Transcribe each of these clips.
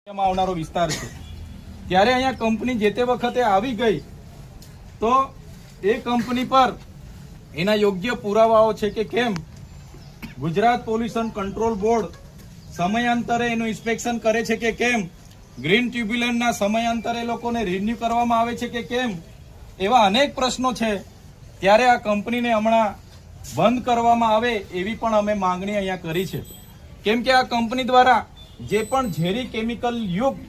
આવનારો વિસ્તાર છે ત્યારે અહીંયા કંપની જે તે વખતે આવી ગઈ તો એ કંપની પર એના યોગ્ય પુરાવાઓ છે કે કેમ ગુજરાત પોલ્યુશન કંટ્રોલ બોર્ડ સમયાંતરે એનું ઇન્સ્પેક્શન કરે છે કે કેમ ગ્રીન ટ્યુબ્યુલન્ટના સમયાંતરે લોકોને રિન્યુ કરવામાં આવે છે કે કેમ એવા અનેક પ્રશ્નો છે ત્યારે આ કંપનીને હમણાં બંધ કરવામાં આવે એવી પણ અમે માંગણી અહીંયા કરી છે કેમ કે આ કંપની દ્વારા જે પણ ઝેરી કેમિકલ યુક્ત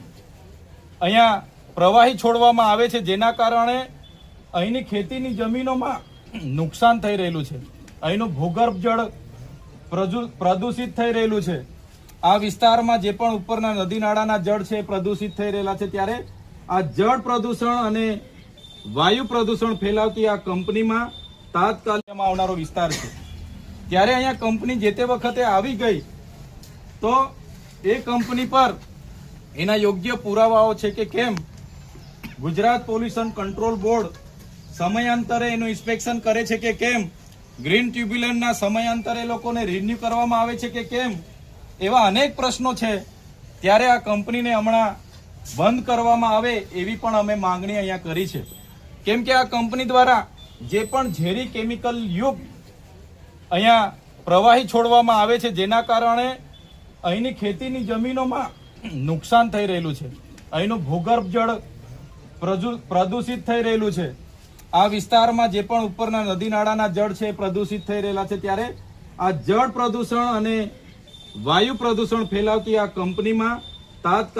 અહીંયા પ્રવાહી છોડવામાં આવે છે જેના કારણે અહીંની ખેતીની જમીનોમાં નુકસાન થઈ રહેલું છે, અહીંનું ભૂગર્ભ જળ પ્રદૂષિત થઈ રહેલું છે, આ વિસ્તારમાં જે પણ ઉપરના નદી નાળાના જળ છે પ્રદૂષિત થઈ રહેલા છે ત્યારે આ જળ પ્રદૂષણ અને વાયુ પ્રદૂષણ ફેલાવતી આ કંપનીમાં તાત્કાલિક આવનારો વિસ્તાર છે ત્યારે અહીંયા કંપની જે તે વખતે આવી ગઈ તો એ કંપની પર એના યોગ્ય પુરાવાઓ છે કે કેમ ગુજરાત પોલ્યુશન કંટ્રોલ બોર્ડ સમયાંતરે એનું ઇન્સ્પેક્શન કરે છે કે કેમ ગ્રીન ટ્યુબ્યુલન્ટના સમયાંતરે લોકોને રિન્યુ કરવામાં આવે છે કે કેમ એવા અનેક પ્રશ્નો છે ત્યારે આ કંપનીને હમણાં બંધ કરવામાં આવે એવી પણ અમે માંગણી અહીંયા કરી છે કેમ કે આ કંપની દ્વારા જે પણ ઝેરી કેમિકલ યુક્ત અહીંયા પ્રવાહી છોડવામાં આવે છે જેના કારણે અહીંની ખેતીની જમીનોમાં નુકસાન થઈ રહેલું છે, અહીંનું ભૂગર્ભ જળ પ્રદૂષિત થઈ રહેલું છે, આ વિસ્તારમાં જે પણ ઉપરના નદી નાળાના જળ છે પ્રદૂષિત થઈ રહેલા છે ત્યારે આ જળ પ્રદૂષણ અને વાયુ પ્રદૂષણ ફેલાવતી આ કંપનીમાં તાત્કાલિક